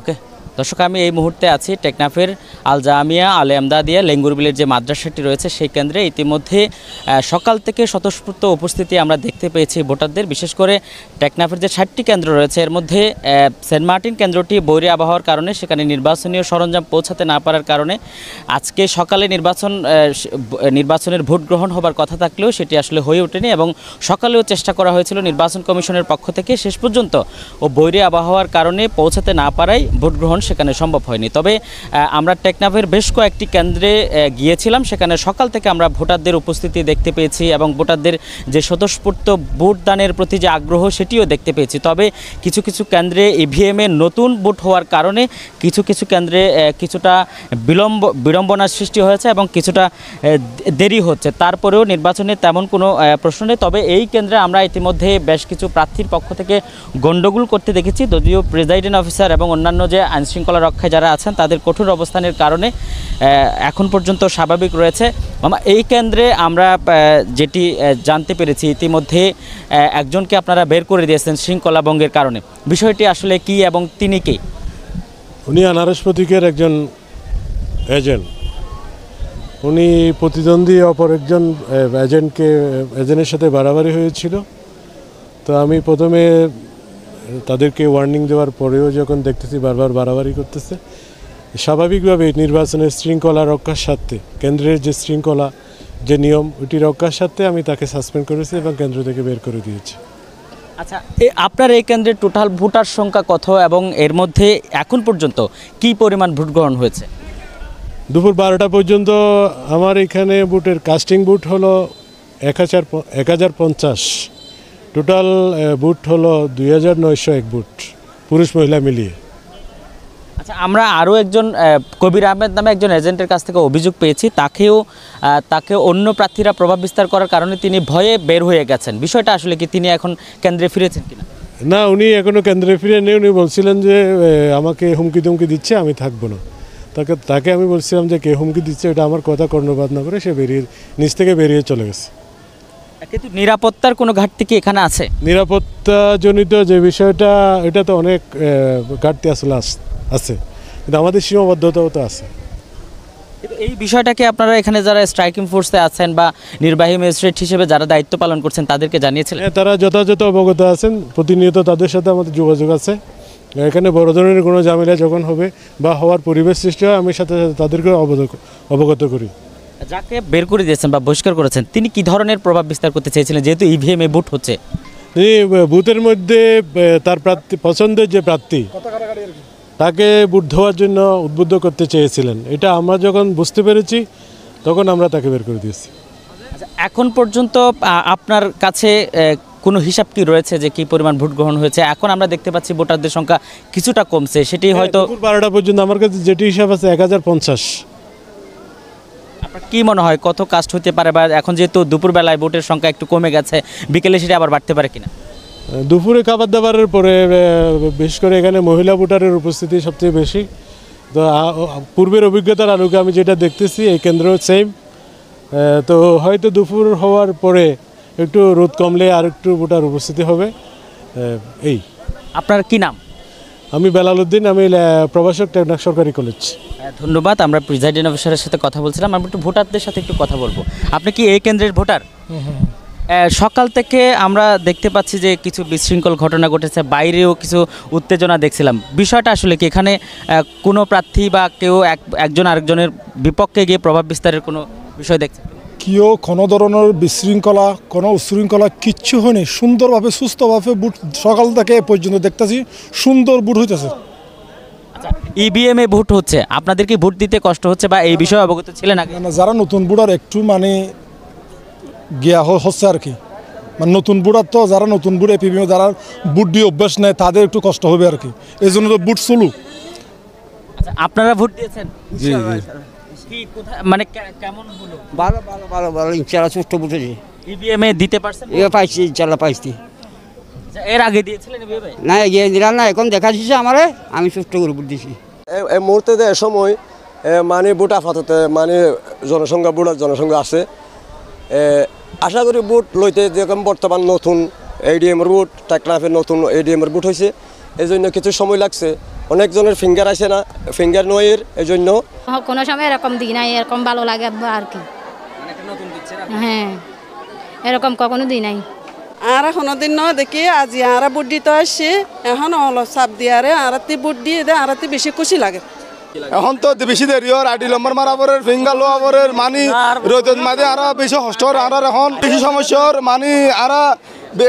ওকে দর্শক, আমি এই মুহূর্তে আছি টেকনাফের আল জামিয়া আলে আমদাদিয়া লেঙ্গুরবিলের যে মাদ্রাসাটি রয়েছে সেই কেন্দ্রে। ইতিমধ্যে সকাল থেকে স্বতঃস্ফূর্ত উপস্থিতি আমরা দেখতে পেয়েছি ভোটারদের। বিশেষ করে টেকনাফের যে 60টি কেন্দ্র রয়েছে এর মধ্যে সেন্ট মার্টিন কেন্দ্রটি বৈরী আবহাওয়ার কারণে সেখানে নির্বাচনীয় সরঞ্জাম পৌঁছাতে না পারার কারণে আজকে সকালে নির্বাচনের ভোট গ্রহণ হবার কথা থাকলেও সেটি আসলে হয়ে ওঠেনি এবং সকালেও চেষ্টা করা হয়েছিল নির্বাচন কমিশনের পক্ষ থেকে, শেষ পর্যন্ত বৈরী আবহাওয়ার কারণে পৌঁছাতে না পারায় ভোট গ্রহণ সেখানে সম্ভব হয়নি। তবে আমরা টেকনাফের বেশ কয়েকটি কেন্দ্রে গিয়েছিলাম, সেখানে সকাল থেকে আমরা ভোটারদের উপস্থিতি দেখতে পেয়েছি এবং ভোটারদের যে স্বতঃস্ফূর্ত ভোটদানের প্রতি যে আগ্রহ সেটিও দেখতে পেয়েছি। তবে কিছু কিছু কেন্দ্রে ইভিএমে নতুন ভোট হওয়ার কারণে কিছু কিছু কেন্দ্রে কিছুটা বিড়ম্বনার সৃষ্টি হয়েছে এবং কিছুটা দেরি হচ্ছে। তারপরেও নির্বাচনে তেমন কোনো প্রশ্ন নেই। তবে এই কেন্দ্রে আমরা ইতিমধ্যে বেশ কিছু প্রার্থীর পক্ষ থেকে গণ্ডগোল করতে দেখেছি, যদিও প্রিজাইডিং অফিসার এবং অন্যান্য যে আইনশৃঙ্খলা রক্ষায় যারা আছেন তাদের কঠোর অবস্থানের কারণে এখন পর্যন্ত স্বাভাবিক রয়েছে। এই কেন্দ্রে আমরা যেটি জানতে পেরেছি ইতিমধ্যে একজনকে আপনারা বের করে দিয়েছেন শৃঙ্খলা ভঙ্গের কারণে। বিষয়টি আসলে কি এবং তিনি কে? উনি আনারস প্রতীকের একজন এজেন্ট। উনি প্রতিদ্বন্দ্বী অপর একজন এজেন্টের সাথে বাড়াবাড়ি হয়েছিল। তো আমি প্রথমে তাদেরকে ওয়ার্নিং দেওয়ার পরেও যখন দেখতেছি বারবার বাড়াবাড়ি করতেছে, স্বাভাবিকভাবে নির্বাচনের শৃঙ্খলা রক্ষার স্বার্থে, কেন্দ্রের যে শৃঙ্খলা যে নিয়ম ওইটি রক্ষার স্বার্থে আমি তাকে সাসপেন্ড করেছি এবং কেন্দ্র থেকে বের করে দিয়েছি। আচ্ছা, আপনার এই কেন্দ্রের টোটাল ভোটার সংখ্যা কত এবং এর মধ্যে এখন পর্যন্ত কি পরিমাণ ভোট গ্রহণ হয়েছে? দুপুর 12টা পর্যন্ত আমার এখানে ভোটের কাস্টিং ভোট হলো 1050, টোটাল ভোট হলো 2901 ভোট, পুরুষ মহিলা মিলিয়ে। আচ্ছা, আমরা আরও একজন কবির আহমেদ নামে একজন এজেন্টের কাছ থেকে অভিযোগ পেয়েছি, তাকে অন্য প্রার্থীরা প্রভাব বিস্তার করার কারণে তিনি ভয়ে বের হয়ে গেছেন। বিষয়টা আসলে কি, তিনি এখন কেন্দ্রে ফিরেছেন কিনা? না, উনি এখনও কেন্দ্রে ফিরে নেই। উনি বলছিলেন যে আমাকে হুমকি তুমকি দিচ্ছে, আমি থাকবো না। তাকে আমি বলছিলাম যে কে হুমকি দিচ্ছে এটা আমার কথা কর্ণপাত না করে সে নিজ থেকে বেরিয়ে চলে গেছে। কিন্তু নিরাপত্তার কোনো ঘাটতি কি এখানে আছে? নিরাপত্তাজনিত যে বিষয়টা, এটা তো অনেক ঘাটতি আসলে আছে, কিন্তু আমাদের সীমাবদ্ধতাও তো আছে। এই বিষয়টাকে আপনারা এখানে যারা স্ট্রাইকিং ফোর্সে আছেন বা নির্বাহী ম্যাজিস্ট্রেট হিসেবে যারা দায়িত্ব পালন করছেন তাদেরকে জানিয়েছিলেন? হ্যাঁ, তারা যথাযথ অবগত আছেন। প্রতিনিয়ত তাদের সাথে আমাদের যোগাযোগ আছে। এখানে বড় ধরনের কোনো ঝামেলা যখন হবে বা হওয়ার পরিবেশ সৃষ্টি হয়, আমি সাথে সাথে তাদেরকে অবগত করি। যাকে বের করে দিয়েছেন বা বহিষ্কার করেছেন তিনি কি ধরনের প্রভাব বিস্তার করতে চেয়েছিলেন, যেহেতু ইভিএমে ভোট হচ্ছে? তিনি বুথের মধ্যে তার পছন্দের যে প্রার্থী তাকে ভোট দেওয়ার জন্য উদ্বুদ্ধ করতে চেয়েছিলেন। এটা আমরা যখন বুঝতে পেরেছি তখন আমরা তাকে বের করে দিয়েছি। আচ্ছা, এখন পর্যন্ত আপনার কাছে কোনো হিসাব কি রয়েছে যে কি পরিমাণ ভোট গ্রহণ হয়েছে? এখন আমরা দেখতে পাচ্ছি ভোটারদের সংখ্যা কিছুটা কমছে, সেটি হয়তো 12টা পর্যন্ত আমার কাছে যেটি হিসাব আছে 1050। আপনার কি মনে হয় কত কাস্ট হতে পারে, বা এখন যেহেতু দুপুরবেলায় ভোটের সংখ্যা একটু কমে গেছে, বিকেলে সেটা আবার বাড়তে পারে কিনা? দুপুরে খাবার দাবারের পরে বিশেষ করে এখানে মহিলা ভোটারের উপস্থিতি সবচেয়ে বেশি। তো পূর্বের অভিজ্ঞতার আলোকে আমি যেটা দেখতেছি এই কেন্দ্র সেম। তো হয়তো দুপুর হওয়ার পরে একটু রোদ কমলে আর একটু ভোটার উপস্থিতি হবে। এই আপনার কি নাম? আমি বেলাল উদ্দিন, আমি প্রভাষক টেকনাফ সরকারি কলেজ। ধন্যবাদ। আমরা প্রিজাইডিং অফিসারের সাথে কথা বলছিলাম, আমরা একটু ভোটারদের সাথে একটু কথা বলবো। আপনি কি এই কেন্দ্রের ভোটার? সকাল থেকে আমরা দেখতে পাচ্ছি যে কিছু বিশৃঙ্খল ঘটনা ঘটেছে, বাইরেও কিছু উত্তেজনা দেখছিলাম। বিষয়টা আসলে কি, এখানে কোনো প্রার্থী বা কেউ একজন আরেকজনের বিপক্ষে গিয়ে প্রভাব বিস্তারের কোনো বিষয় দেখছে? কেউ কোনো ধরনের বিশৃঙ্খলা, কোনো উশৃঙ্খলা কিচ্ছু হয়নি। সুন্দরভাবে সুস্থভাবে বুট সকাল থেকে এ পর্যন্ত দেখতেছি সুন্দর বুট হইতেছে। আচ্ছা, ইভিএমে ভোট হচ্ছে, আপনাদের কি ভোট দিতে কষ্ট হচ্ছে বা এই বিষয়ে অবগত ছিলেন আগে? যারা নতুন বুড়ার একটু গিয়া হচ্ছে আর কি, নতুন বুড়ার তো যারা নতুন বুড়ে এপিএমে যারা বুট দিয়ে অভ্যাস নেয় তাদের একটু কষ্ট হবে আর কি, এই জন্য তো বুট চলুক। আচ্ছা, আপনারা ভোট দিয়েছেন? জি কি কোথায়, মানে কেমন হলো? ভালো ভালো ভালো ভালো, ইনশাআল্লাহ সুষ্ঠু বুঝেছি। ইভিএমে দিতে পারছেন? পাইছি, ইনশাআল্লাহ পাইছি। এর আগে দিয়েছিলেন ইভিএমে? না, এগিয়ে দিলাম না, এখন দেখা দিচ্ছে আমারে, আমি সুষ্ঠু করে ভোট দিছি। এই মুহূর্তে সময় মানে ভোট আপাতত মানে জনসংখ্যা আছে। আশা করি ভোট লইতে যেরকম বর্তমান নতুন এডিএমের ভোট, টেকনাফের নতুন এডিএমের ভোট হয়েছে, এই জন্য কিছু সময় লাগছে। অনেকজনের ফিঙ্গার আসে না, ফিঙ্গার নয়ের এই জন্য। কোনো সময় এরকম দিই নাই, এরকম ভালো লাগে আর কি। হ্যাঁ, এরকম কখনো দিই নাই। আর কোনোদিন ন দেখি আজি আর বুট দিতে আসছি, এখন অলপ চাপ দিয়ে আর বুট দিয়ে দেয়, আর বেশি খুশি লাগে। এখন তো বেশি দেরি আর আইডি নম্বর মারাবরের ফিঙ্গার লোয়াবরের মানি রোদত মাঝে আর বেশি হস্টর আর এখন বেশি সমস্যার মানি আর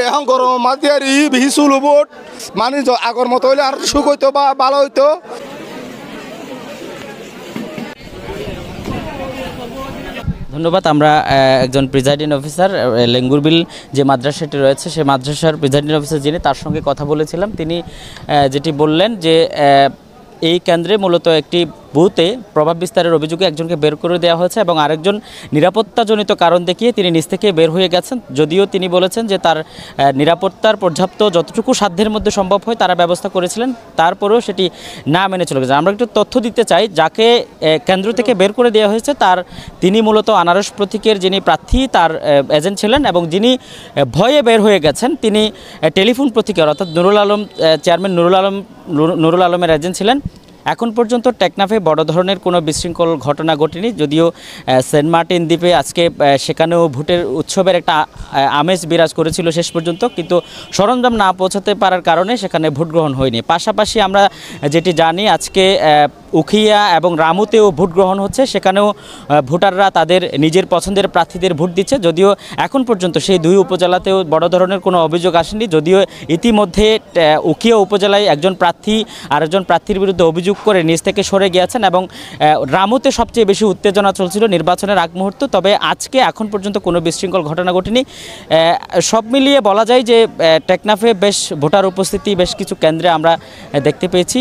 এখন গরম মাঝে আর বেশি চুল বোট মানি আগর মতো হইলে আর সুখ হইতো বা ভালো হইতো। ধন্যবাদ। আমরা একজন প্রিজাইডিং অফিসার লেঙ্গুরবিল যে মাদ্রাসাটি রয়েছে সেই মাদ্রাসার প্রিজাইডিং অফিসার যিনি, তার সঙ্গে কথা বলেছিলাম। তিনি যেটি বললেন যে এই কেন্দ্রে মূলত একটি বুথে প্রভাব বিস্তারের অভিযোগে একজনকে বের করে দেওয়া হয়েছে এবং আরেকজন নিরাপত্তাজনিত কারণ দেখিয়ে তিনি নিজ থেকে বের হয়ে গেছেন। যদিও তিনি বলেছেন যে তার নিরাপত্তার পর্যাপ্ত যতটুকু সাধ্যের মধ্যে সম্ভব হয় তারা ব্যবস্থা করেছিলেন, তারপরেও সেটি না মেনে চলে গেছে। আমরা একটু তথ্য দিতে চাই, যাকে কেন্দ্র থেকে বের করে দেওয়া হয়েছে তিনি মূলত আনারস প্রতীকের যিনি প্রার্থী তার এজেন্ট ছিলেন এবং যিনি ভয়ে বের হয়ে গেছেন তিনি টেলিফোন প্রতীকের অর্থাৎ নুরুল আলম চেয়ারম্যান নুরুল আলমের এজেন্ট ছিলেন। এখন পর্যন্ত টেকনাফে বড় ধরনের কোনো বিশৃঙ্খল ঘটনা ঘটেনি, যদিও সেন্ট মার্টিন দ্বীপে আজকে সেখানেও ভোটের উৎসবের একটা আমেজ বিরাজ করেছিল শেষ পর্যন্ত, কিন্তু সরঞ্জাম না পৌঁছাতে পারার কারণে সেখানে ভোট গ্রহণ হয়নি। পাশাপাশি আমরা যেটি জানি আজকে উখিয়া এবং রামুতেও ভোট গ্রহণ হচ্ছে, সেখানেও ভোটাররা তাদের নিজের পছন্দের প্রার্থীদের ভোট দিচ্ছে। যদিও এখন পর্যন্ত সেই দুই উপজেলাতেও বড় ধরনের কোনো অভিযোগ আসেনি, যদিও ইতিমধ্যে উখিয়া উপজেলায় একজন প্রার্থী আরেকজন প্রার্থীর বিরুদ্ধে অভিযোগ করে নিজ থেকে সরে গিয়েছেন এবং রামুতে সবচেয়ে বেশি উত্তেজনা চলছিল নির্বাচনের আগ মুহূর্ত। তবে আজকে এখন পর্যন্ত কোনো বিশৃঙ্খল ঘটনা ঘটেনি। সব মিলিয়ে বলা যায় যে টেকনাফে বেশ ভোটার উপস্থিতি বেশ কিছু কেন্দ্রে আমরা দেখতে পেয়েছি।